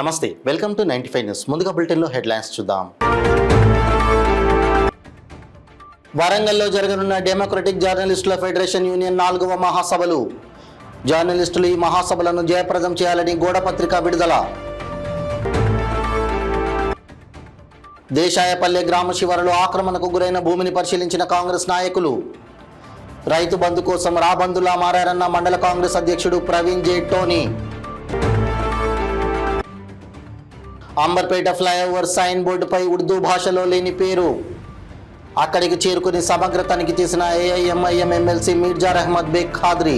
నమస్తే, welcome to 95 news. ముందుగా బులెటిన్లో హెడ్లైన్స్ చూద్దాం. వరంగల్లో జరగనున్న డెమోక్రటిక్ జర్నలిస్టుల ఫెడరేషన్ యూనియన్ 4వ మహాసభలు. జర్నలిస్టులు ఈ మహాసభలను జయప్రదం చేయాలని గోడపత్రిక విడుదల. దేశాయపల్లె గ్రామ శివారులో ఆక్రమణకు గురైన భూమిని పరిశీలించిన కాంగ్రెస్ నాయకులు. రైతు బంధు కోసం రాబందులా మారారన్న మండల కాంగ్రెస్ అధ్యక్షుడు ప్రవీణ్ జేటోని. అంబర్పేట ఫ్లైఓవర్ సైన్ బోర్డుపై ఉర్దూ భాషలో లేని పేరు. అక్కడికి చేరుకుని సమగ్ర తనిఖీ చేసిన ఏఐఎంఐఎం ఎమ్మెల్సీ మీర్జా అహ్మద్ బేగ్ ఖాద్రీ.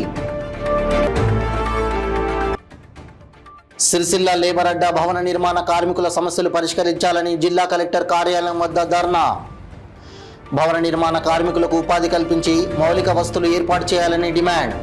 సిరిసిల్ల లేబర్ అడ్డా భవన నిర్మాణ కార్మికుల సమస్యలు పరిష్కరించాలని జిల్లా కలెక్టర్ కార్యాలయం వద్ద ధర్నా. భవన నిర్మాణ కార్మికులకు ఉపాధి కల్పించి మౌలిక వసతులు ఏర్పాటు చేయాలని డిమాండ్.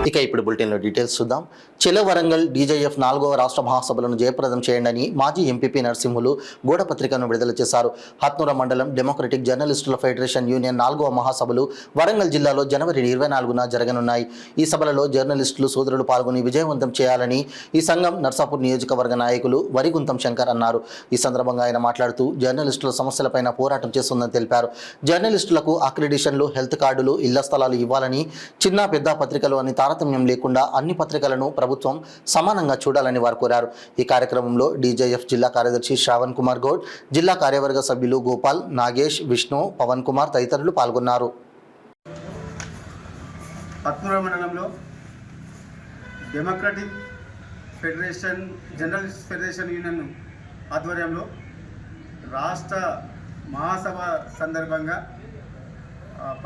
ఇక ఇప్పుడు బులెటిన్లో డీటెయిల్స్ చూద్దాం. చెలో వరంగల్ డీజేఎఫ్ 4వ రాష్ట్ర మహాసభలను జయప్రదం చేయండి మాజీ ఎంపీపీ నరసింహులు గోడపత్రికను విడుదల చేశారు. హత్నూర మండలం డెమోక్రటిక్ జర్నలిస్టుల ఫెడరేషన్ యూనియన్ 4వ మహాసభలు వరంగల్ జిల్లాలో జనవరి 24న జరగనున్నాయి. ఈ సభలలో జర్నలిస్టులు సోదరులు పాల్గొని విజయవంతం చేయాలని ఈ సంఘం నర్సాపూర్ నియోజకవర్గ నాయకులు వరిగుంతం శంకర్ అన్నారు. ఈ సందర్భంగా ఆయన మాట్లాడుతూ జర్నలిస్టుల సమస్యలపైన పోరాటం చేస్తుందని తెలిపారు. జర్నలిస్టులకు అక్రిడిషన్లు, హెల్త్ కార్డులు, ఇళ్ల స్థలాలు ఇవ్వాలని, చిన్న పెద్ద పత్రికలు అని తారతమ్యం లేకుండా అన్ని పత్రికలను ప్రభుత్వం సమానంగా చూడాలని వారు కోరారు. ఈ కార్యక్రమంలో డీజేఎఫ్ జిల్లా కార్యదర్శి శ్రావణ్ కుమార్ గౌడ్, జిల్లా కార్యవర్గ సభ్యులు గోపాల్, నాగేష్, విష్ణు, పవన్ కుమార్ తదితరులు పాల్గొన్నారు. హత్నూర మండలంలో democratic federation journalist federation union ఆధ్వర్యంలో రాష్ట్ర మహాసభ సందర్భంగా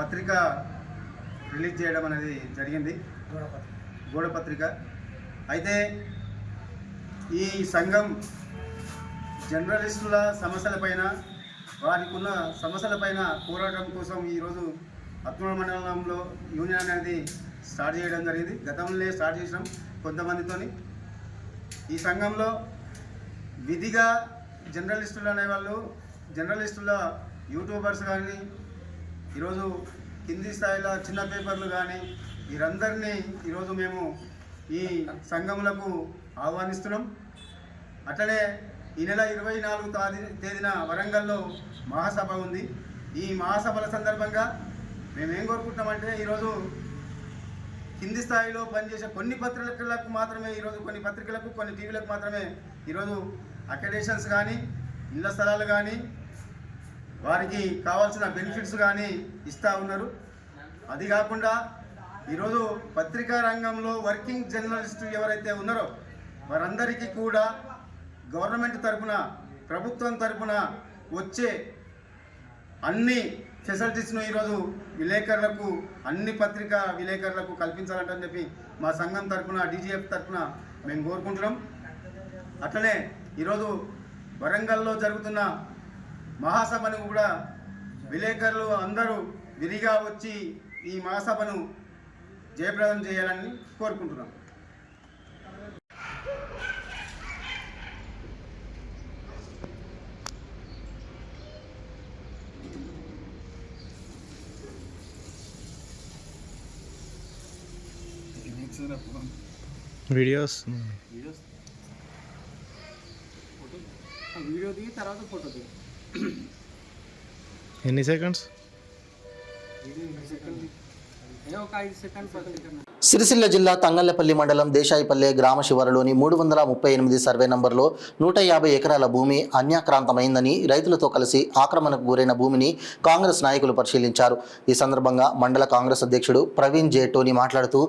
పత్రిక రిలీజ్ చేయడం అనేది జరిగింది, గోడపత్రిక. అయితే ఈ సంఘం జర్నలిస్టుల సమస్యలపైన, వారికి ఉన్న సమస్యలపైన పోరాటం కోసం ఈరోజు హత్నూర మండలంలో యూనియన్ అనేది స్టార్ట్ చేయడం జరిగింది. గతంలో స్టార్ట్ చేసినాం కొంతమందితోని. ఈ సంఘంలో విధిగా జర్నలిస్టులు అనేవాళ్ళు, జర్నలిస్టుల యూట్యూబర్స్ కానీ, ఈరోజు కింది స్థాయిలో చిన్న పేపర్లు కానీ, వీరందరినీ ఈరోజు మేము ఈ సంఘములకు ఆహ్వానిస్తున్నాం. అట్లనే ఈ నెల 24వ తేదీన వరంగల్లో మహాసభ ఉంది. ఈ మహాసభల సందర్భంగా మేమేం కోరుకుంటున్నామంటే, ఈరోజు కింది స్థాయిలో పనిచేసే కొన్ని పత్రికలకు మాత్రమే, ఈరోజు కొన్ని పత్రికలకు, కొన్ని టీవీలకు మాత్రమే ఈరోజు అక్రిడిషన్స్ కానీ, ఇళ్ల స్థలాలు కానీ, వారికి కావాల్సిన బెనిఫిట్స్ కానీ ఇస్తూ ఉన్నారు. అది కాకుండా ఈరోజు పత్రికా రంగంలో వర్కింగ్ జర్నలిస్టు ఎవరైతే ఉన్నారో వారందరికీ కూడా గవర్నమెంట్ తరఫున, ప్రభుత్వం తరఫున వచ్చే అన్ని ఫెసిలిటీస్ను ఈరోజు విలేకరులకు, అన్ని పత్రికా విలేకరులకు కల్పించాలంటని చెప్పి మా సంఘం తరఫున, డీజీఎఫ్ తరఫున మేము కోరుకుంటున్నాం. అట్లనే ఈరోజు వరంగల్లో జరుగుతున్న మహాసభను కూడా విలేకరులు అందరూ విరిగా వచ్చి ఈ మహాసభను జయప్రదం చేయాలని కోరుకుంటున్నాం. వీడియో దిగి తర్వాత ఫోటో దిగి ఎన్ని సెకండ్స్? సిరిసిల్ల జిల్లా తంగళ్లపల్లి మండలం దేశాయిపల్లె గ్రామ శివారులోని 338 సర్వే నంబర్లో 150 ఎకరాల భూమి అన్యాక్రాంతమైందని రైతులతో కలిసి ఆక్రమణకు గురైన భూమిని కాంగ్రెస్ నాయకులు పరిశీలించారు. ఈ సందర్భంగా మండల కాంగ్రెస్ అధ్యక్షుడు ప్రవీణ్ జేటోని మాట్లాడుతూ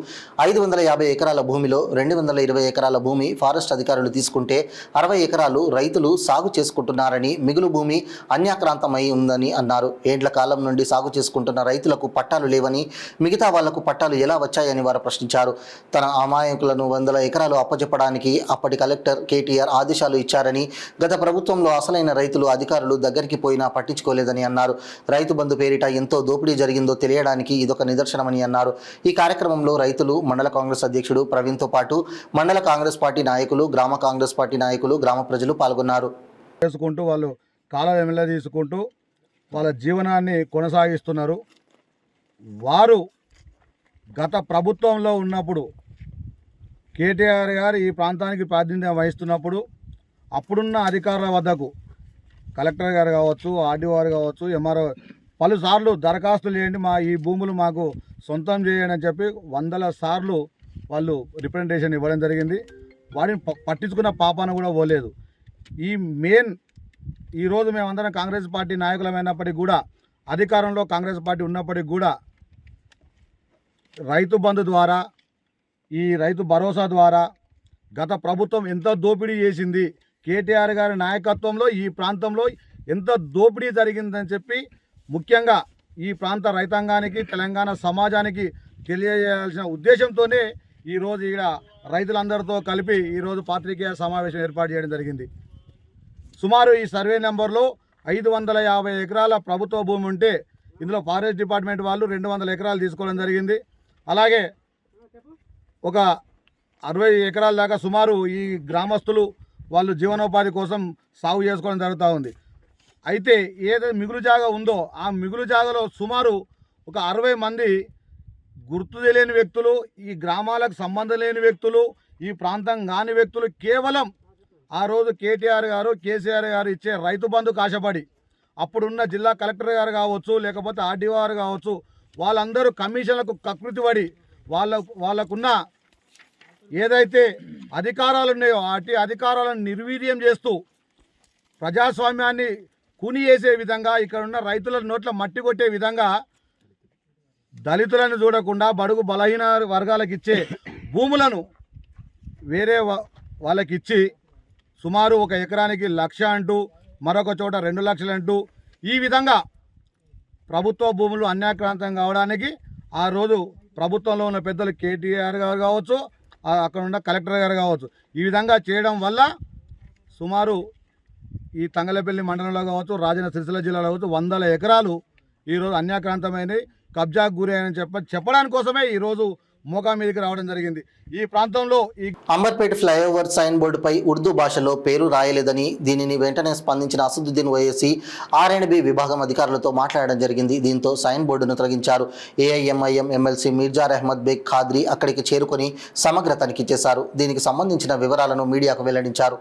550 ఎకరాల భూమిలో 220 ఎకరాల భూమి ఫారెస్ట్ అధికారులు తీసుకుంటే 60 ఎకరాలు రైతులు సాగు చేసుకుంటున్నారని, మిగులు భూమి అన్యాక్రాంతమై ఉందని అన్నారు. ఏండ్ల కాలం నుండి సాగు చేసుకుంటున్న రైతులకు పట్టాలు లేవని, మిగతా వాళ్లకు పట్టాలు ఎలా వచ్చాయని వారు ప్రశ్నించారు. తన అమాయకులను 100 ఎకరాలు అప్పచెప్పడానికి అప్పటి కలెక్టర్ కేటీఆర్ ఆదేశాలు ఇచ్చారని, గత ప్రభుత్వంలో అసలైన రైతులు అధికారులు దగ్గరికి పోయినా పట్టించుకోలేదని అన్నారు. రైతు బంధు పేరిట ఎంతో దోపిడీ జరిగిందో తెలియడానికి ఇదొక నిదర్శనమని అన్నారు. ఈ కార్యక్రమంలో రైతులు, మండల కాంగ్రెస్ అధ్యక్షుడు ప్రవీణ్తో పాటు మండల కాంగ్రెస్ పార్టీ నాయకులు, గ్రామ కాంగ్రెస్ పార్టీ నాయకులు, గ్రామ ప్రజలు పాల్గొన్నారు. వాళ్ళు కాలం ఎమ్మెల్యే తీసుకుంటూ వాళ్ళ జీవనాన్ని కొనసాగిస్తున్నారు. వారు గత ప్రభుత్వంలో ఉన్నప్పుడు కేటీఆర్ గారు ఈ ప్రాంతానికి ప్రాతినిధ్యం వహిస్తున్నప్పుడు అప్పుడున్న అధికారుల వద్దకు కలెక్టర్ గారు కావచ్చు, ఆర్డీఓ గారు కావచ్చు, ఎంఆర్ఓ పలుసార్లు దరఖాస్తులు చేయండి, మా ఈ భూములు మాకు సొంతం చేయండి అని చెప్పి 100 సార్లు వాళ్ళు రిప్రజెంటేషన్ ఇవ్వడం జరిగింది. వాటిని పట్టించుకున్న పాపాన కూడా పోలేదు. ఈరోజు మేమందరం కాంగ్రెస్ పార్టీ నాయకులమైనప్పటికీ కూడా, అధికారంలో కాంగ్రెస్ పార్టీ ఉన్నప్పటికీ కూడా రైతు బంధు ద్వారా, ఈ రైతు భరోసా ద్వారా గత ప్రభుత్వం ఎంత దోపిడీ చేసింది, కేటీఆర్ గారి నాయకత్వంలో ఈ ప్రాంతంలో ఎంత దోపిడీ జరిగిందని చెప్పి ముఖ్యంగా ఈ ప్రాంత రైతాంగానికి, తెలంగాణ సమాజానికి తెలియజేయాల్సిన ఉద్దేశంతోనే ఈరోజు ఇక్కడ రైతులందరితో కలిపి ఈరోజు పాత్రికేయ సమావేశం ఏర్పాటు చేయడం జరిగింది. సుమారు ఈ సర్వే నెంబర్లో 550 ఎకరాల ప్రభుత్వ భూమి ఉంటే ఇందులో ఫారెస్ట్ డిపార్ట్మెంట్ వాళ్ళు 200 ఎకరాలు తీసుకోవడం జరిగింది. అలాగే ఒక 60 ఎకరాల దాకా సుమారు ఈ గ్రామస్తులు వాళ్ళు జీవనోపాధి కోసం సాగు చేసుకోవడం జరుగుతూ ఉంది. అయితే ఏదైతే మిగులు జాగా ఉందో ఆ మిగులు జాగాలో సుమారు ఒక 60 మంది గుర్తు తెలియని వ్యక్తులు, ఈ గ్రామాలకు సంబంధం లేని వ్యక్తులు, ఈ ప్రాంతం కాని వ్యక్తులు కేవలం ఆ రోజు కేటీఆర్ గారు, కేసీఆర్ గారు ఇచ్చే రైతు బంధుకు ఆశపడి అప్పుడున్న జిల్లా కలెక్టర్ గారు కావచ్చు, లేకపోతే ఆర్డీఓ గారు కావచ్చు, వాళ్ళందరూ కమిషన్లకు కకృతిపడి వాళ్ళకున్న ఏదైతే అధికారాలు ఉన్నాయో అటు అధికారాలను నిర్వీర్యం చేస్తూ ప్రజాస్వామ్యాన్ని కూని చేసే విధంగా, ఇక్కడ ఉన్న రైతుల నోట్ల మట్టి కొట్టే విధంగా దళితులను చూడకుండా బడుగు బలహీన వర్గాలకు ఇచ్చే భూములను వేరే వాళ్ళకిచ్చి సుమారు ఒక ఎకరానికి 1,00,000 అంటూ, మరొక చోట 2 లక్షలు అంటూ, ఈ విధంగా ప్రభుత్వ భూములు అన్యాక్రాంతం కావడానికి ఆ రోజు ప్రభుత్వంలో ఉన్న పెద్దలు కేటీఆర్ గారు కావచ్చు, అక్కడ ఉన్న కలెక్టర్ గారు కావచ్చు, ఈ విధంగా చేయడం వల్ల సుమారు ఈ తంగలపల్లి మండలంలో కావచ్చు, రాజన్న సిరిసిల్ల జిల్లాలో కావచ్చు 100 ఎకరాలు ఈరోజు అన్యాక్రాంతమైనవి, కబ్జాకు గురయ్యాయని చెప్పడానికి కోసమే ఈరోజు మోకా మీదకి రావడం జరిగింది. ఈ ప్రాంతంలో ఈ అంబర్పేట ఫ్లైఓవర్ సైన్ బోర్డుపై ఉర్దూ భాషలో పేరు రాయలేదని, దీనిని వెంటనే స్పందించిన అసదుద్దీన్ ఓవైసీ ఆర్ఎండ్బి విభాగం అధికారులతో మాట్లాడడం జరిగింది. దీంతో సైన్ బోర్డును తొలగించారు. ఏఐఎంఐఎం ఎమ్మెల్సీ మిర్జార్ అహ్మద్ బేగ్ ఖాద్రీ అక్కడికి చేరుకొని సమగ్ర తనిఖీ చేశారు. దీనికి సంబంధించిన వివరాలను మీడియాకు వెల్లడించారు.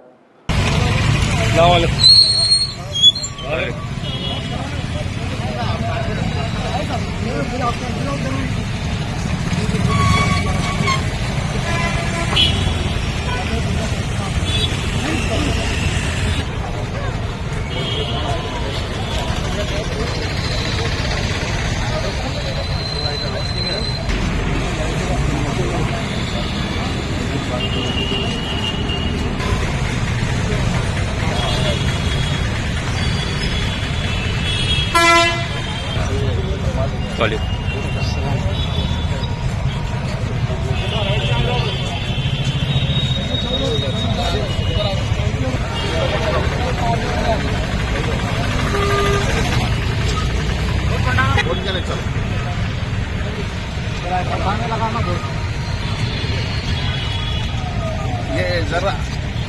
ये जरा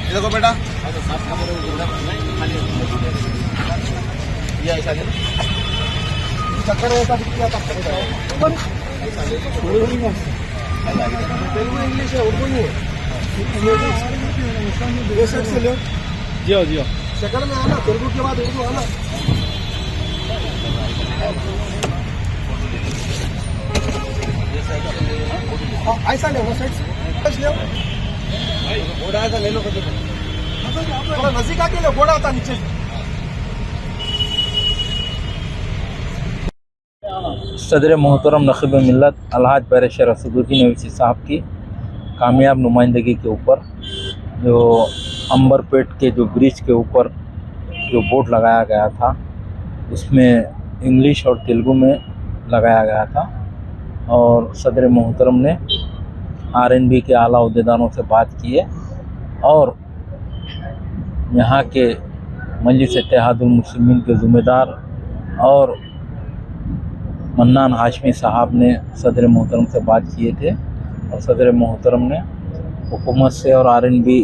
देखो बेटा, ये ऐसा चक्कर ऐसा क्या तेलुगु इंग्लिश है, उर्दू नहीं है। ये सेट से लो, जियो जियो सेकंड में आना, तेलुगु के बाद उर्दू आना। ऐसा ले, वो साइड से ले, घोड़ा ऐसा ले लो, थोड़ा नजदीक आके लो, घोड़ा आता नीचे। सदर मोहतरम नखीब मिल्लत अलहाज बैरिस्टर असदुद्दीन ओवैसी साहब की कामयाब नुमाइंदगी के ऊपर जो अंबरपेट के जो ब्रिज के ऊपर जो बोर्ड लगाया गया था, उसमें इंग्लिश और तेलुगु में लगाया गया था और सदर मोहतरम ने आरएनबी के आला अहदेदारों से बात की है और यहाँ के मजलिस इत्तेहादुल मुस्लिमीन के ज़िम्मेदार और मन्नान हाशमी साहब ने सदर मोहतरम से बात किए थे और सदर मोहतरम ने हुकूमत से और आरएनबी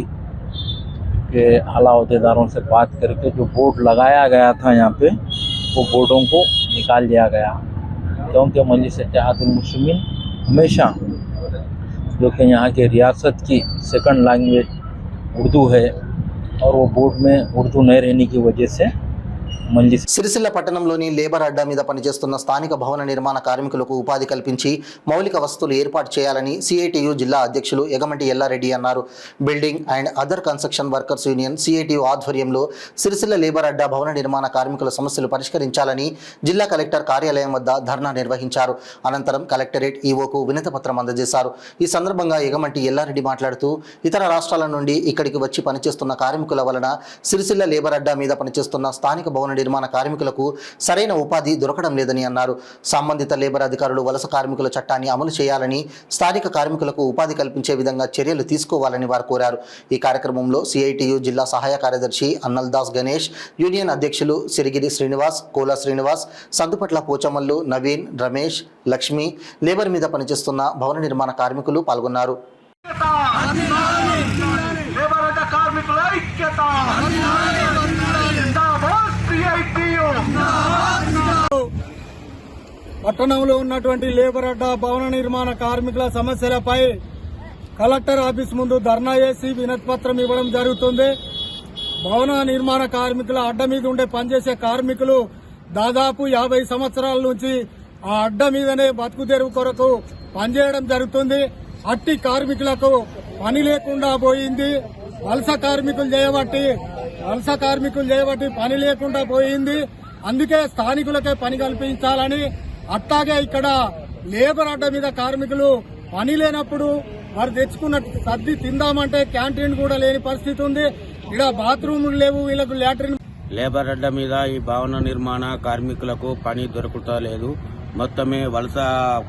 के आला अहदेदारों से बात करके जो बोर्ड लगाया गया था यहाँ पे, वो बोर्डों को निकाल दिया गया, क्योंकि मजलिस इत्तेहादुल मुस्लिमीन हमेशा जो कि यहाँ के रियासत की सेकंड लैंग्वेज उर्दू है और वो बोर्ड में उर्दू नहीं रहने की वजह से मजलिस సిరిసిల్ల పట్టణంలోని లేబర్ అడ్డా మీద పనిచేస్తున్న స్థానిక భవన నిర్మాణ కార్మికులకు ఉపాధి కల్పించి మౌలిక వసతులు ఏర్పాటు చేయాలని సిఐటియు జిల్లా అధ్యక్షులు ఎగమంటి ఎల్లారెడ్డి అన్నారు. Building and other construction workers union CITU ఆధ్వర్యంలో సిరిసిల్ల లేబర్ అడ్డా భవన నిర్మాణ కార్మికుల సమస్యలు పరిష్కరించాలని జిల్లా కలెక్టర్ కార్యాలయం వద్ద ధర్నా నిర్వహించారు. అనంతరం కలెక్టరేట్ ఈవోకు వినతిపత్రం అందజేశారు. ఈ సందర్భంగా ఎగమంటి ఎల్లారెడ్డి మాట్లాడుతూ ఇతర రాష్ట్రాల నుండి ఇక్కడికి వచ్చి పనిచేస్తున్న కార్మికుల వలన సిరిసిల్ల లేబర్ అడ్డా మీద పనిచేస్తున్న స్థానిక భవన నిర్మాణ కార్మికులకు సరైన ఉపాధి దొరకడం లేదని అన్నారు. సంబంధిత లేబర్ అధికారులు వలస కార్మికుల చట్టాన్ని అమలు చేయాలని, స్థానిక కార్మికులకు ఉపాధి కల్పించే విధంగా చర్యలు తీసుకోవాలని వారు కోరారు. ఈ కార్యక్రమంలో సిఐటియు జిల్లా సహాయ కార్యదర్శి అన్నల్దాస్ గణేష్, యూనియన్ అధ్యక్షులు సిరిగిరి శ్రీనివాస్, కోలా శ్రీనివాస్, సందుపట్ల పోచమల్లు, నవీన్, రమేష్, లక్ష్మి, లేబర్ మీద పనిచేస్తున్న భవన నిర్మాణ కార్మికులు పాల్గొన్నారు. పట్టణంలో ఉన్నటువంటి లేబర్ అడ్డా భవన నిర్మాణ కార్మికుల సమస్యలపై కలెక్టర్ ఆఫీస్ ముందు ధర్నా చేసి వినతి పత్రం ఇవ్వడం జరుగుతుంది. భవన నిర్మాణ కార్మికుల అడ్డ మీద ఉండే పనిచేసే కార్మికులు దాదాపు 50 సంవత్సరాల నుంచి ఆ అడ్డ మీదనే బతుకు తెరువు కొరకు పనిచేయడం జరుగుతుంది. అట్టి కార్మికులకు పని లేకుండా పోయింది. వలస కార్మికులు చేయబట్టి పని లేకుండా పోయింది. అందుకే స్థానికులకే పని కల్పించాలని, అట్లాగే ఇక్కడ లేబర్ అడ్డ మీద కార్మికులు పని లేనప్పుడు వారు తెచ్చుకున్న సర్ది తిందామంటే క్యాంటీన్ కూడా లేని పరిస్థితి ఉంది. ఇక్కడ బాత్రూములు లేవు, వీళ్ళకు లాట్రిన్. లేబర్ అడ్డ మీద ఈ భవన నిర్మాణ కార్మికులకు పని దొరుకుతలేదు. మొత్తమే వలస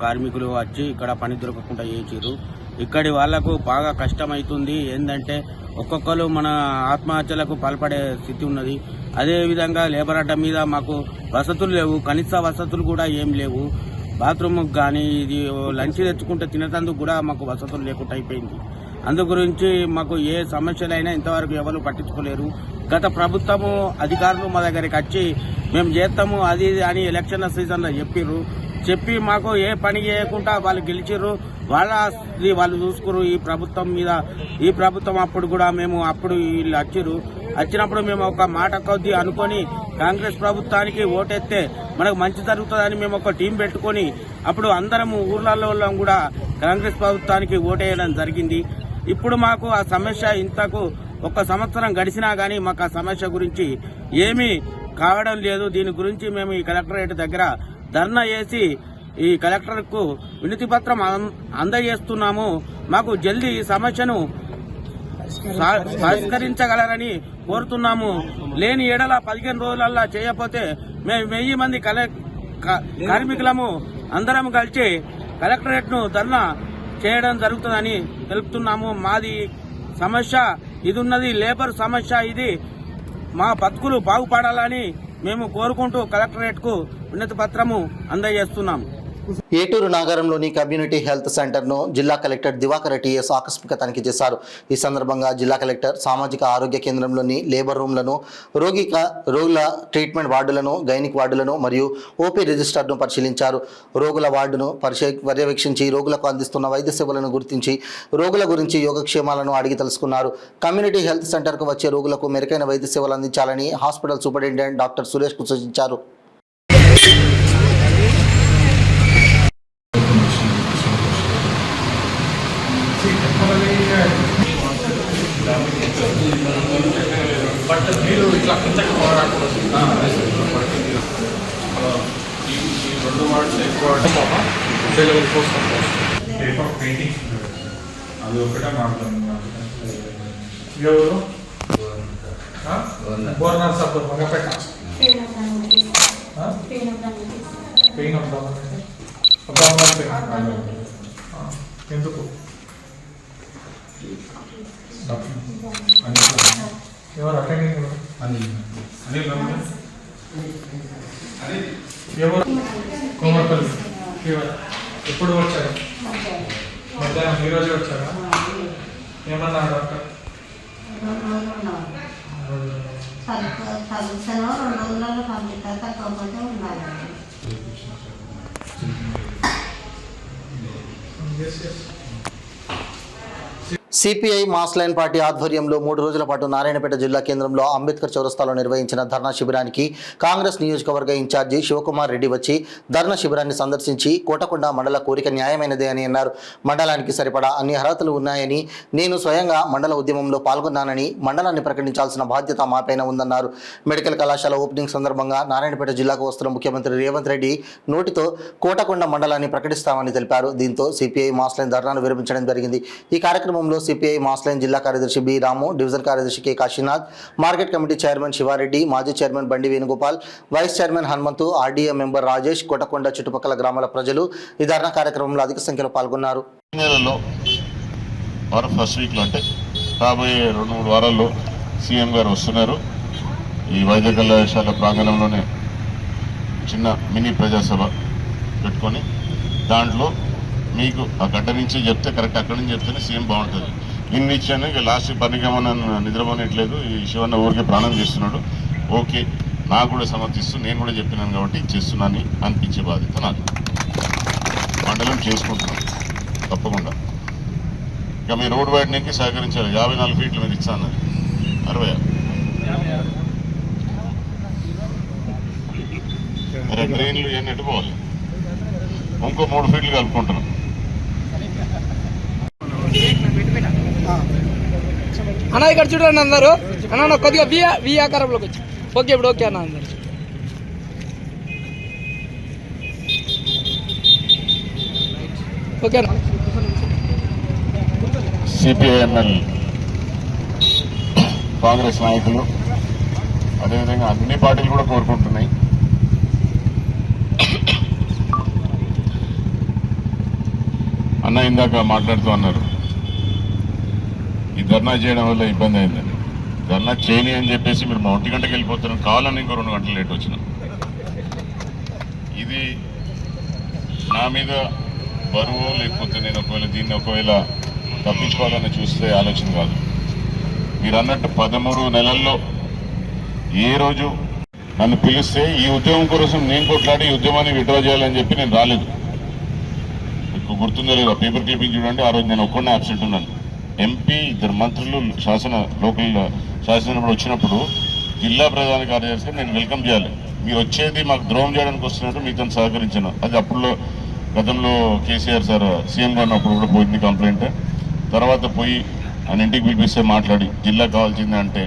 కార్మికులు వచ్చి ఇక్కడ పని దొరకకుండా చేసిరు. ఇక్కడి వాళ్లకు బాగా కష్టమవుతుంది. ఏంటంటే ఒక్కొక్కరు మన ఆత్మహత్యలకు పాల్పడే స్థితి ఉన్నది. అదేవిధంగా లేబర్ అడ్డ మీద మాకు వసతులు లేవు, కనీస వసతులు కూడా ఏం లేవు. బాత్రూమ్కి కానీ ఇది లంచ్ తెచ్చుకుంటే తినేటందుకు కూడా మాకు వసతులు లేకుండా అయిపోయింది. అందు గురించి మాకు ఏ సమస్యలైనా ఇంతవరకు ఎవరు పట్టించుకోలేరు. గత ప్రభుత్వము అధికారులు మా దగ్గరికి వచ్చి మేము చేస్తాము అది అని ఎలక్షన్ల సీజన్లో చెప్పి మాకు ఏ పని చేయకుండా వాళ్ళు గెలిచిర్రు. వాళ్ళు చూసుకురు. ఈ ప్రభుత్వం అప్పుడు కూడా అప్పుడు వీళ్ళు వచ్చినప్పుడు మేము ఒక మాట కొద్ది అనుకొని కాంగ్రెస్ ప్రభుత్వానికి ఓటెత్తే మనకు మంచి జరుగుతుందని మేము ఒక టీం పెట్టుకొని అప్పుడు అందరం ఊర్లలో కూడా కాంగ్రెస్ ప్రభుత్వానికి ఓటేయడం జరిగింది. ఇప్పుడు మాకు ఆ సమస్య ఇంతకు 1 సంవత్సరం గడిచినా గానీ మాకు ఆ సమస్య గురించి ఏమీ కావడం లేదు. దీని గురించి మేము ఈ కలెక్టరేట్ దగ్గర ధర్నా చేసి ఈ కలెక్టర్కు వినతి పత్రం అందజేస్తున్నాము. మాకు జల్దీ ఈ సమస్యను పరిష్కరించగలరని కోరుతున్నాము. లేని ఏడల 15 రోజులల్లా చేయకపోతే మేము 1000 మంది కార్మికులము అందరం కలిసి కలెక్టరేట్ ను ధర్నా చేయడం జరుగుతుందని తెలుపుతున్నాము. మాది సమస్య ఇది ఉన్నది, లేబర్ సమస్య ఇది. మా బతుకులు బాగుపడాలని మేము కోరుకుంటూ కలెక్టరేట్ కు వినతి పత్రము అందజేస్తున్నాము. ఏటూరు నగరంలోని కమ్యూనిటీ హెల్త్ సెంటర్ను జిల్లా కలెక్టర్ దివాకర్ టీఎస్ ఆకస్మిక తనిఖీ చేశారు. ఈ సందర్భంగా జిల్లా కలెక్టర్ సామాజిక ఆరోగ్య కేంద్రంలోని లేబర్ రూమ్లను, రోగుల ట్రీట్మెంట్ వార్డులను, గైనిక్ వార్డులను మరియు ఓపీ రిజిస్టర్ను పరిశీలించారు. రోగుల వార్డును పర్యవేక్షించి రోగులకు అందిస్తున్న వైద్య సేవలను గుర్తించి రోగుల గురించి యోగక్షేమాలను అడిగి తెలుసుకున్నారు. కమ్యూనిటీ హెల్త్ సెంటర్కు వచ్చే రోగులకు మెరుగైన వైద్య సేవలు అందించాలని హాస్పిటల్ సూపరింటెండెంట్ డాక్టర్ సురేష్కు సూచించారు. బట్ మీరు ఇట్లా కిందకి పోరాడుతుంది ఈ 2 వార్డ్స్ ఎక్కువ డెలివరీ కోసం పేపర్ పెయింటింగ్స్ అది ఒకటే మాట్లాడుతున్నాను. ఎవరు గవర్నర్ సభ మగపేట పెయిన్ ఎందుకు ఎవరు అటెండింగ్ ఎవరు కోమర్పల్లి ఎప్పుడు వచ్చారు? మధ్యాహ్నం ఈరోజు వచ్చారా? ఏమన్నా doctor? CPI mass line party ఆధ్వర్యంలో 3 రోజుల పాటు నారాయణపేట జిల్లా కేంద్రంలో అంబేద్కర్ చౌరస్తాలో నిర్వహించిన ధర్నా శిబిరానికి కాంగ్రెస్ నియోజకవర్గ ఇన్ఛార్జి శివకుమార్ రెడ్డి వచ్చి ధర్నా శిబిరాన్ని సందర్శించి కోటకొండ మండల కోరిక న్యాయమైనదే అని అన్నారు. మండలానికి సరిపడా అన్ని అర్హతలు ఉన్నాయని, నేను స్వయంగా మండల ఉద్యమంలో పాల్గొన్నానని, మండలాన్ని ప్రకటించాల్సిన బాధ్యత మాపైన ఉందన్నారు. మెడికల్ కళాశాల ఓపెనింగ్ సందర్భంగా నారాయణపేట జిల్లాకు వస్తున్న ముఖ్యమంత్రి రేవంత్ రెడ్డి నోటితో కోటకొండ మండలాన్ని ప్రకటిస్తామని తెలిపారు. దీంతో సిపిఐ మాస్ లైన్ ధర్నాను విరమించడం జరిగింది. ఈ కార్యక్రమంలో సిపిఐ మాస్ లైన్ జిల్లా కార్యదర్శి బి రాము, డివిజన్ కార్యదర్శి K Kashinath, market committee chairman Sivareddy, మాజీ chairman Bandi Venugopal, vice chairman Hanumanthu, RDA member Rajesh, Kotakonda చుట్టుపక్కల గ్రామాల ప్రజలు ఈ ధర్నా కార్యక్రమంలో అధిక సంఖ్యలో పాల్గొన్నారు. నెలలో ఫస్ట్ వీక్లో అంటే రాబోయే 2-3 వారాల్లో సీఎం గారు వస్తున్నారు. ఈ వైద్య కళాశాల ప్రాంగణంలోనే చిన్న మినీ ప్రజాసభ పెట్టుకొని దాంట్లో మీకు ఆ గడ్డ నుంచి చెప్తే కరెక్ట్, అక్కడి నుంచి చెప్తేనే సీఎం బాగుంటుంది. ఇన్ని ఇచ్చాను, ఇక లాస్ట్ పనికేమన్నా నిద్రపోనట్లేదు, ఈ శివన్న ఊరికే ప్రాణం చేస్తున్నాడు, ఓకే నాకు కూడా సమర్థిస్తూ నేను కూడా చెప్పినాను కాబట్టి చేస్తున్నాను అనిపించే బాధ్యత నాకు. మండలం చేసుకుంటున్నాను తప్పకుండా. ఇక మీ రోడ్ వైడనింగ్కి సహకరించాలి. 54 ఫీట్లు మీరు ఇచ్చా అన్నది 60 డ్రైన్లు ఇవన్నీ పోవాలి. ఇంకో 3 ఫీట్లు కలుపుకుంటున్నాం. అన్న ఇక్కడ చూడండి అందరూ. అన్న కొద్దిగా వి ఆకారంలోకి వచ్చి ఓకే, ఇప్పుడు ఓకే అన్న అందరు. ఓకే అన్న. సిపిఐఎంఎల్ కాంగ్రెస్ నాయకులు అదేవిధంగా అన్ని పార్టీలు కూడా కోరుకుంటున్నాయి. అన్న ఇందాక మాట్లాడుతూ అన్నారు, ఈ ధర్నా చేయడం వల్ల ఇబ్బంది అయిందని. ధర్నా చేయని అని చెప్పేసి మీరు 1 గంటకి వెళ్ళిపోతున్నారు, కావాలని ఇంకో 2 గంటలు లేట్ వచ్చిన. ఇది నా మీద బరువు, లేకపోతే నేను దీన్ని తప్పించుకోవాలని చూస్తే ఆలోచన కాదు. మీరు అన్నట్టు 13 నెలల్లో ఏ రోజు నన్ను పిలిస్తే ఈ ఉద్యమం కోసం నేను కొట్లాడి ఈ ఉద్యమాన్ని విడ్డ్రా చేయాలని చెప్పి నేను రాలేదు. మీకు గుర్తుందో లేదా, పేపర్ క్లిప్పింగ్ చూడండి. ఆ రోజు నేను ఒక్కడే అబ్సెంట్ ఉన్నాను. ఎంపీ, 2 మంత్రులు, లోకల్ శాసనసభ్యుడు వచ్చినప్పుడు జిల్లా ప్రధాన కార్యదర్శిగా నేను వెల్కమ్ చేయాలి. మీరు వచ్చేది మాకు ద్రోహం చేయడానికి వస్తున్నట్టు మీతో సహకరించాను. అది అప్పుడు గతంలో కేసీఆర్ సార్ సీఎంగా ఉన్నప్పుడు కూడా పోయింది కంప్లైంట్. తర్వాత పోయి ఆయన ఇంటికి పిలిపిస్తే మాట్లాడి జిల్లా కావాల్సిందే అంటే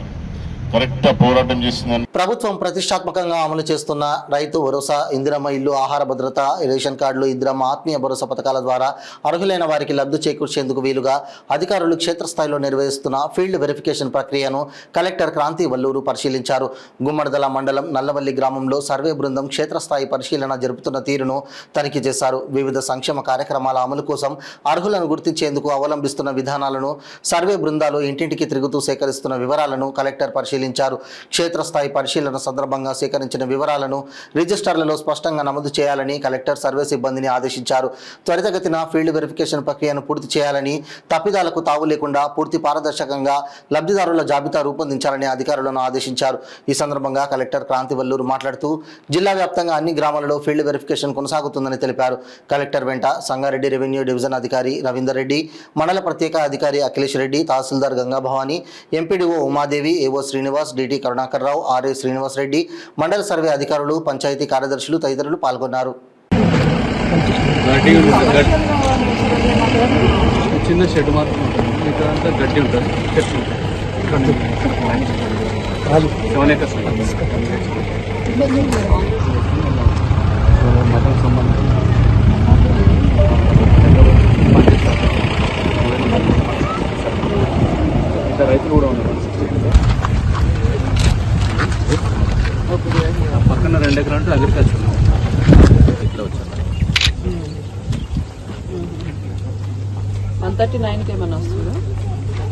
కరెక్ట్ పోరాటం చేస్తుందని. ప్రభుత్వం ప్రతిష్టాత్మకంగా అమలు చేస్తున్న రైతు భరోసా, ఇందిరమ్మ ఇల్లు, ఆహార భద్రత, రేషన్ కార్డులు, ఇందిరమ్మ ఆత్మీయ భరోసా పథకాల ద్వారా అర్హులైన వారికి లబ్ధి చేకూర్చేందుకు వీలుగా అధికారులు క్షేత్రస్థాయిలో నిర్వహిస్తున్న ఫీల్డ్ వెరిఫికేషన్ ప్రక్రియను కలెక్టర్ క్రాంతి వల్లూరు పరిశీలించారు. గుమ్మడిదల మండలం నల్లవల్లి గ్రామంలో సర్వే బృందం క్షేత్రస్థాయి పరిశీలన జరుపుతున్న తీరును తనిఖీ చేశారు. వివిధ సంక్షేమ కార్యక్రమాల అమలు కోసం అర్హులను గుర్తించేందుకు అవలంబిస్తున్న విధానాలను సర్వే బృందాలు ఇంటింటికి తిరుగుతూ సేకరిస్తున్న వివరాలను కలెక్టర్ పరిశీలించారు. క్షేత్రస్థాయి పరిశీలన సందర్భంగా సేకరించిన వివరాలను రిజిస్టర్లలో స్పష్టంగా నమోదు చేయాలని కలెక్టర్ సర్వే సిబ్బందిని ఆదేశించారు. త్వరితగతిన ఫీల్డ్ వెరిఫికేషన్ ప్రక్రియను పూర్తి చేయాలని, తప్పిదాలకు తావు లేకుండా పూర్తి పారదర్శకంగా లబ్ధిదారుల జాబితా రూపొందించాలని అధికారులను ఆదేశించారు. ఈ సందర్భంగా కలెక్టర్ క్రాంతి వల్లూరు మాట్లాడుతూ జిల్లా వ్యాప్తంగా అన్ని గ్రామాలలో ఫీల్డ్ వెరిఫికేషన్ కొనసాగుతుందని తెలిపారు. కలెక్టర్ వెంట సంగారెడ్డి రెవెన్యూ డివిజన్ అధికారి రవీందర్ రెడ్డి, మండల ప్రత్యేక అధికారి అఖిలేష్ రెడ్డి, తహసీల్దార్ గంగాభవాని, ఎంపీడీఓ ఉమాదేవి, ఏవో శ్రీనివాస్, డిటి కరుణాకర్ రావు, ఆర్ఏ శ్రీనివాస్ రెడ్డి, మండల సర్వే అధికారులు, పంచాయతీ కార్యదర్శులు తదితరులు పాల్గొన్నారు. చిన్న షెడ్ మాత్రం ఉంటుంది, ఇక్కడ అంతా గడ్డి ఉంటుంది, చెట్లు మతం సంబంధం రైతులు కూడా ఉన్నారు. పక్కన 2 ఎకరాలు అగ్రికల్చర్ ఇట్లా వచ్చారు. 139కి ఏమన్నా వస్తుందా?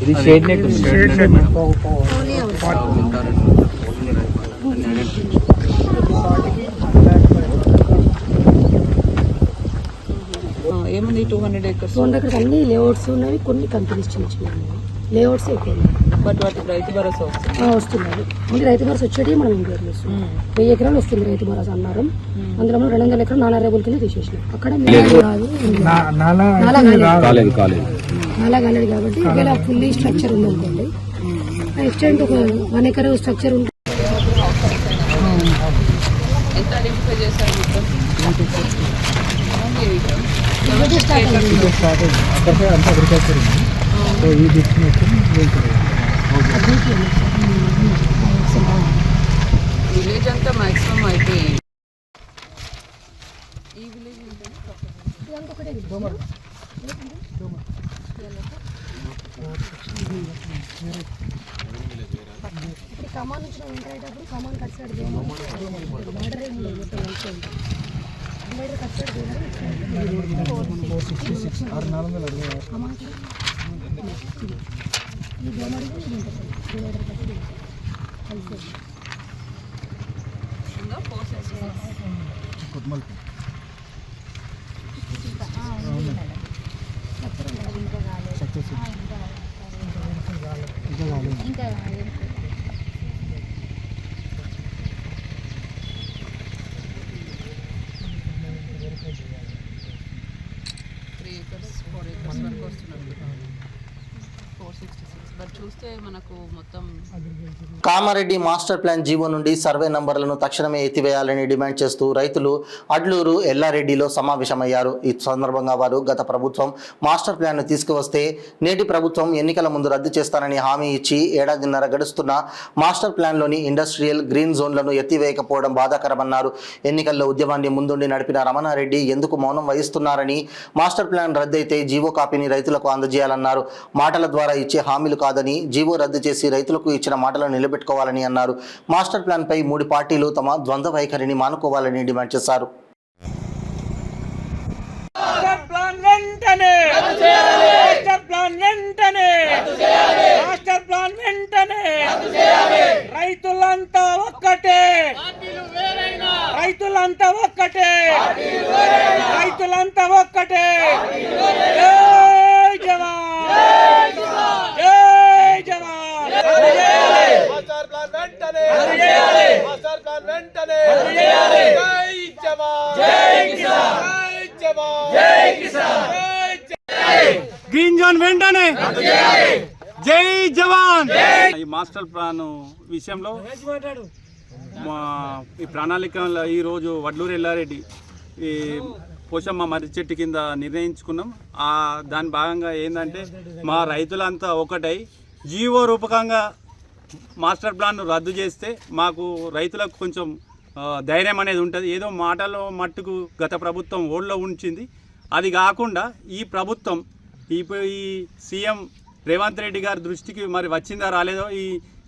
ఇది షేడ్ నెట్ ఏముంది 200 acres? 200 acres అన్ని లేఅవుట్స్ ఉన్నవి, కొన్ని కంపెనీస్ చిన్న చిన్న లేఅవుట్స్ ఎక్కువ. బట్ వాటికి రైతు భరోసా వస్తున్నారు. అంటే రైతు భరోసా వచ్చేటి మనం ఎంక్వైరీ చేస్తున్నాం. 1000 ఎకరాలు వస్తుంది రైతు భరోసా అన్నారు. అందులో 200 ఎకరాలు నాలా రేబుల్ కింద తీసేసినాం. అక్కడ కాలేదు. కాలాగాలేదు కాబట్టి ఒకవేళ ఫుల్లీ స్ట్రక్చర్ ఉందనుకోండి ఎక్స్టెంట్ ఒక 1 ఎకర్ స్ట్రక్చర్ ఉంటుంది. విలేజ్ అంతా మాక్సిమం అయిపోయింది. ఈ విలేజ్ ఇప్పుడు కమాన్ నుంచి ఎంటర్ అయ్యేటప్పుడు కమాన్ కట్ సైడ్ బార్డర్ ఏమి లేదు, మొత్తం కలిసి ఉంటుంది. డివైడర్ కట్ సైడ్ కమాన్ ఈ డోమర్ డివైడర్ కట్ కలిసి 3 acres 4 acres వరకు వస్తున్నారు. 466 బట్ చూస్తే మనకు మొత్తం కామారెడ్డి మాస్టర్ ప్లాన్ జీవో నుండి సర్వే నంబర్లను తక్షణమే ఎత్తివేయాలని డిమాండ్ చేస్తూ రైతులు అడ్లూరు ఎల్లారెడ్డిలో సమావేశమయ్యారు. ఈ సందర్భంగా వారు గత ప్రభుత్వం మాస్టర్ ప్లాన్ను తీసుకువస్తే నేటి ప్రభుత్వం ఎన్నికల ముందు రద్దు చేస్తానని హామీ ఇచ్చి ఏడాదిన్నర గడుస్తున్న మాస్టర్ ప్లాన్లోని ఇండస్ట్రియల్ గ్రీన్ జోన్లను ఎత్తివేయకపోవడం బాధాకరమన్నారు. ఎన్నికల్లో ఉద్యమాన్ని ముందుండి నడిపిన రమణారెడ్డి ఎందుకు మౌనం వహిస్తున్నారని, మాస్టర్ ప్లాన్ రద్దయితే జీవో కాపీని రైతులకు అందజేయాలన్నారు. మాటల ద్వారా ఇచ్చే హామీలు కాదని జీవో రద్దు చేసి రైతులకు ఇచ్చిన మాటలను నిలబెట్టుకోవాలని అన్నారు. మాస్టర్ ప్లాన్ పై 3 పార్టీలు తమ ద్వంద్వ వైఖరిని మానుకోవాలని డిమాండ్ చేశారు. రైతులంతా ఒక్కటే, రైతులంతా ఒక్కటే, రైతులంతా ఒక్కటే. జై జవాన్, జై జవాన్. మాస్టర్ ప్లాన్ వెంటనే, మాస్టర్ ప్లాన్ వెంటనే. జై జవాన్, జై కిసాన్, జై జవాన్, జై కిసాన్, గ్రీన్ జోన్ వెంటనే. జై జవాన్. ఈ మాస్టర్ ప్లాన్ విషయంలో ఈ ప్రణాళికలో ఈరోజు వడ్లూరు ఎల్లారెడ్డి ఈ పోషమ్మ మర్రి చెట్టు కింద నిర్ణయించుకున్నాం. దాని భాగంగా ఏంటంటే మా రైతులంతా ఒకటై జీవో రూపకంగా మాస్టర్ ప్లాన్ను రద్దు చేస్తే మాకు రైతులకు కొంచెం ధైర్యం అనేది ఉంటుంది. ఏదో మాటలో మట్టుకు గత ప్రభుత్వం ఓళ్ళో ఉంచింది. అది కాకుండా ఈ ప్రభుత్వం ఈ సీఎం రేవంత్ రెడ్డి గారి దృష్టికి మరి వచ్చిందా రాలేదో, ఈ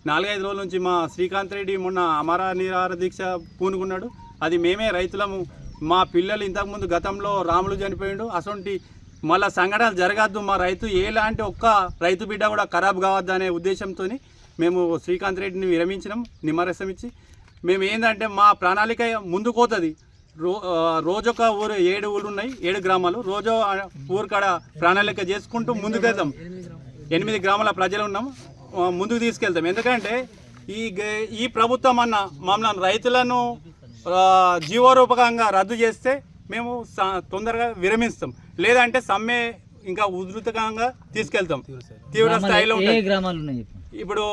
4-5 రోజుల నుంచి మా శ్రీకాంత్ రెడ్డి మొన్న అమర నిరాహార దీక్ష పూనుకున్నాడు. అది మేమే రైతులము, మా పిల్లలు ఇంతకుముందు గతంలో రాములు చనిపోయిండు, అసొంటి మళ్ళీ సంఘటనలు జరగద్దు, మా రైతు ఎలాంటి ఒక్క రైతు బిడ్డ కూడా ఖరాబ్ కావద్దు అనే ఉద్దేశంతో మేము శ్రీకాంత్ రెడ్డిని విరమించినాం నిమ్మరసం ఇచ్చి. మేము ఏంటంటే మా ప్రణాళిక ముందుకు పోతుంది. రోజొక ఊరు 7 ఊళ్ళు ఉన్నాయి, 7 గ్రామాలు. రోజు ఊరు కాడ ప్రణాళిక చేసుకుంటూ ముందుకెళ్తాం. 8 గ్రామాల ప్రజలు ఉన్నాం, ముందుకు తీసుకెళ్తాం. ఎందుకంటే ఈ ప్రభుత్వం అన్న మమ్మల్ని రైతులను జీవోరూపకంగా రద్దు చేస్తే మేము తొందరగా విరమిస్తాం, లేదంటే సమ్మె ఇంకా ఉధృతంగా తీసుకెళ్తాం. తీవ్ర స్థాయిలో ఇప్పుడు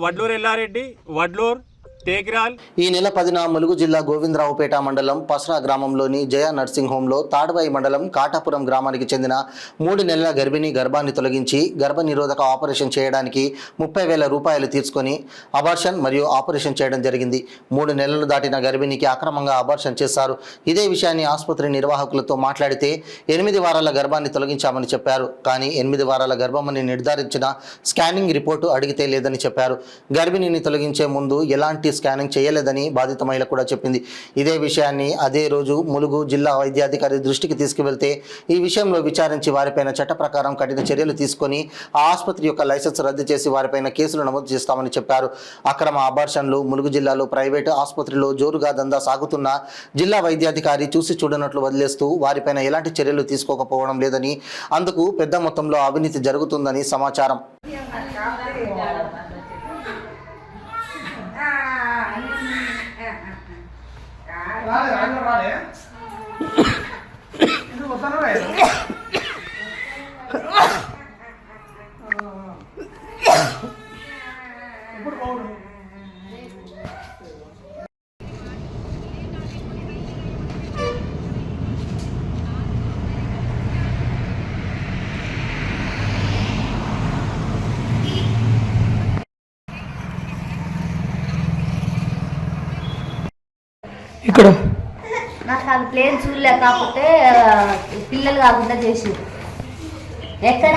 వడ్లూరు ఎల్లారెడ్డి, వడ్లూరు, టేకిరాల్. ఈ నెల 10న ములుగు జిల్లా గోవిందరావుపేట మండలం పసరా గ్రామంలోని జయ నర్సింగ్ హోంలో తాడ్వాయి మండలం కాటాపురం గ్రామానికి చెందిన 3 నెలల గర్భిణి గర్భాన్ని తొలగించి గర్భ నిరోధక ఆపరేషన్ చేయడానికి 30,000 రూపాయలు తీసుకొని అబార్షన్ మరియు ఆపరేషన్ చేయడం జరిగింది. 3 నెలలు దాటిన గర్భిణికి అక్రమంగా అబార్షన్ చేశారు. ఇదే విషయాన్ని ఆసుపత్రి నిర్వాహకులతో మాట్లాడితే 8 వారాల గర్భాన్ని తొలగించామని చెప్పారు. కానీ 8 వారాల గర్భమని నిర్ధారించిన స్కానింగ్ రిపోర్టు అడిగితే లేదని చెప్పారు. గర్భిణిని తొలగించే ముందు ఎలాంటి స్కానింగ్ చేయలేదని బాధిత మహిళ కూడా చెప్పింది. ఇదే విషయాన్ని అదే రోజు ములుగు జిల్లా వైద్యాధికారి దృష్టికి తీసుకువెళ్తే ఈ విషయంలో విచారించి వారిపైన చట్ట ప్రకారం కఠిన చర్యలు తీసుకొని ఆ ఆసుపత్రి యొక్క లైసెన్స్ రద్దు చేసి వారిపైన కేసులు నమోదు చేస్తామని చెప్పారు. అక్రమ అబార్షన్లు ములుగు జిల్లాలో ప్రైవేటు ఆసుపత్రిలో జోరుగా దందా సాగుతున్న జిల్లా వైద్యాధికారి చూసి చూడనట్లు వదిలేస్తూ వారిపైన ఎలాంటి చర్యలు తీసుకోకపోవడం లేదని, అందుకు పెద్ద మొత్తంలో అవినీతి జరుగుతుందని సమాచారం. ఇక్కడ నాకు అది ప్లేన్ చూడలే, కాకపోతే పిల్లలు కాకుండా చేసి ఎక్కడ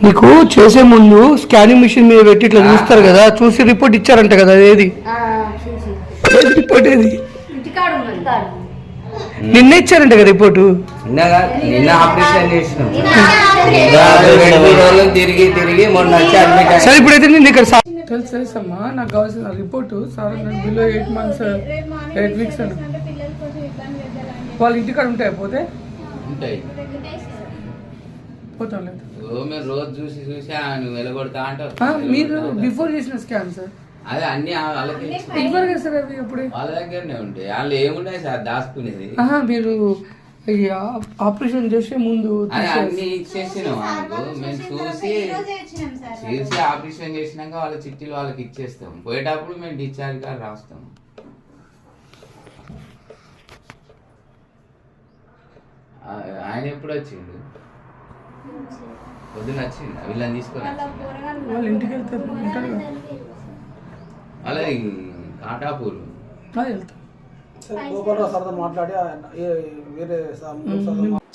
నీకు చేసే ముందు స్కానింగ్ మిషన్ మీద పెట్టి ఇట్లా చూస్తారు కదా, చూసి రిపోర్ట్ ఇచ్చారంట కదా, ఏది చూసి ఏది రిపోర్ట్ ఏది ఇంటికాడు ఇంటికాడు నిన్న ఇచ్చారంట కదా రిపోర్టు. నిన్న ఆపరేషన్ చేసినాం, 2 రోజులు తిరిగి తిరిగి మొన్న వచ్చి అడ్మిట్ అయ్యాం. సరే ఇప్పుడైతే నేను ఇక్కడ తెలుసమ్మా, నాకు కావాల్సిన report sir below 8 months 8 weeks అని వాళ్ళ ఇంటికాడ ఉంటాయి, పోతే ఉంటాయి. పోతాం లేదు మేము రోజు చూసి చూసి నువ్వు వెలగొడతా అంటావు. మీరు బిఫోర్ చేసిన స్కామ్ సార్, అదే అన్ని వాళ్ళకి ఇవ్వరు సార్ అవి అప్పుడే వాళ్ళ దగ్గరనే ఉంటాయి. వాళ్ళు ఏముంటాయి సార్ దాచుకునేది, మీరు ఆపరేషన్ చేసే ముందు అదే అన్ని ఇచ్చేసినాం వాళ్ళకు. మేము చూసి ఆపరేషన్ చేసినాక వాళ్ళ చిట్టీలు వాళ్ళకి ఇచ్చేస్తాం. పోయేటప్పుడు మేము డిశ్చార్జ్ కార్డు రాస్తాం. ఆయన ఎప్పుడు వచ్చిండు? పొద్దున వచ్చిండు వీళ్ళని తీసుకొని. వాళ్ళ ఇంటికి వెళ్తారు ఉంటారు కదా, వాళ్ళది కాటాపూర్. వెళ్తాం.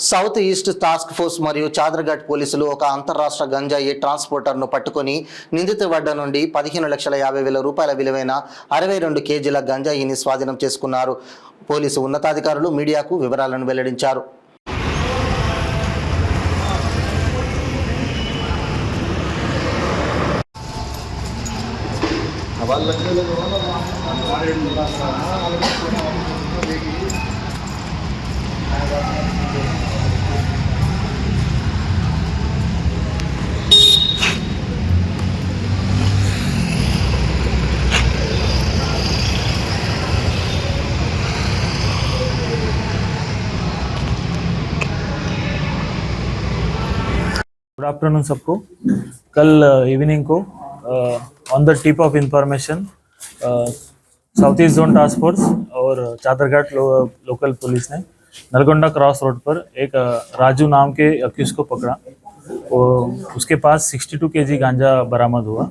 సౌత్ ఈస్ట్ టాస్క్ ఫోర్స్ మరియు చాదర్ఘాట్ పోలీసులు ఒక అంతర్రాష్ట్ర గంజాయి ట్రాన్స్పోర్టర్ను పట్టుకొని నిందిత వద్ద నుండి 15,50,000 రూపాయల విలువైన 62 కేజీల గంజాయిని స్వాధీనం చేసుకున్నారు. పోలీసు ఉన్నతాధికారులు మీడియాకు వివరాలను వెల్లడించారు. गुड आफ्टरनून सबको। कल इवनिंग को on the tip of information south east zone task force और चादरघाट लोकल पुलिस ने नलगोंडा क्रॉस रोड पर एक राजू नाम के अक्यूज को पकड़ा। उसके पास 62 केजी गांजा बरामद हुआ।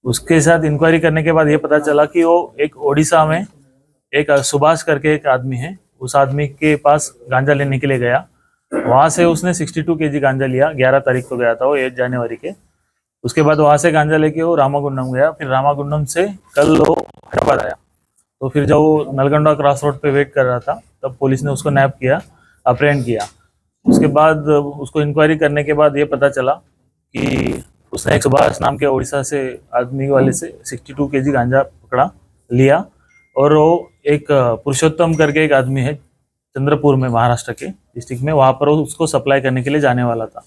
उसके साथ इंक्वायरी करने के बाद ये पता चला कि वो एक ओडिशा में एक सुभाष करके एक आदमी है, उस आदमी के पास गांजा लेने के लिए गया। वहाँ से उसने 62 केजी गांजा लिया। 11 तारीख को गया था वो, 8 जनवरी के। उसके बाद वहाँ से गांजा लेके वो रामागुंडम गया। फिर रामागुंडम से कल वो हैदराबाद आया। तो फिर जब वो नलगोंडा क्रॉस रोड पे वेट कर रहा था तब पुलिस ने उसको नैप किया, अप्रेंड किया। उसके बाद उसको इंक्वायरी करने के बाद ये पता चला कि उसने एक सुभाष नाम के उड़ीसा से आदमी वाले से 62 केजी गांजा पकड़ा लिया। और वो एक पुरुषोत्तम करके एक आदमी है चंद्रपुर में, महाराष्ट्र के डिस्ट्रिक्ट में, वहाँ पर उसको सप्लाई करने के लिए जाने वाला था।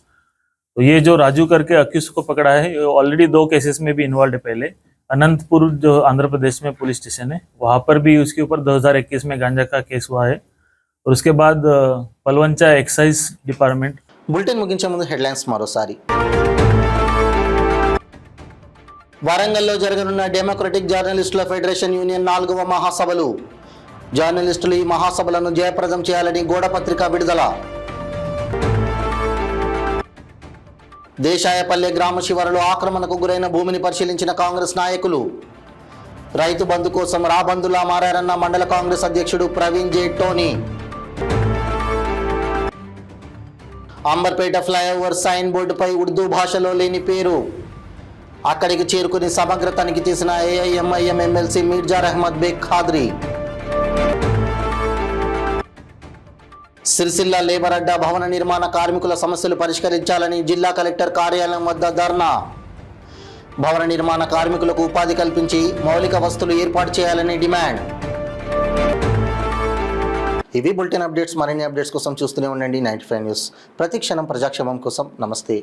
तो ये जो राजू करके अक्यूज को पकड़ा है, ऑलरेडी 2 केसेस में भी इन्वॉल्व है। पहले अनंतपुर जो आंध्र प्रदेश में पुलिस स्टेशन है, वहाँ पर भी उसके ऊपर 2021 में गांजा का केस हुआ है। और उसके बाद पलवंचा एक्साइज डिपार्टमेंट। బులెటిన్ ముగించే ముందు హెడ్లైన్స్ మరోసారి. వరంగల్లో జరగనున్న డెమోక్రటిక్ జర్నలిస్టుల ఫెడరేషన్ యూనియన్ 4వ మహాసభలు. జర్నలిస్టులు ఈ మహాసభలను జయప్రదం చేయాలని గోడపత్రిక విడుదల. దేశాయపల్లె గ్రామ శివారులో ఆక్రమణకు గురైన భూమిని పరిశీలించిన కాంగ్రెస్ నాయకులు. రైతు బంధు కోసం రాబందులా మారారన్న మండల కాంగ్రెస్ అధ్యక్షుడు ప్రవీణ్ జే టోనీ. అంబర్పేట ఫ్లైఓవర్ సైన్ బోర్డుపై ఉర్దూ భాషలో లేని పేరు. అక్కడికి చేరుకుని సమగ్ర తనిఖీ చేసిన ఏఐఎంఐఎం ఎమ్మెల్సీ మీర్జా అహ్మద్ బేగ్ ఖాద్రీ. సిరిసిల్ల లేబర్ అడ్డా భవన నిర్మాణ కార్మికుల సమస్యలు పరిష్కరించాలని జిల్లా కలెక్టర్ కార్యాలయం వద్ద ధర్నా. భవన నిర్మాణ కార్మికులకు ఉపాధి కల్పించి మౌలిక వసతులు ఏర్పాటు చేయాలని డిమాండ్. ఇవి బులెటిన్ అప్డేట్స్. మరిన్ని అప్డేట్స్ కోసం చూస్తూనే ఉండండి 95 న్యూస్. ప్రతి క్షణం ప్రజాక్షేమం కోసం. నమస్తే.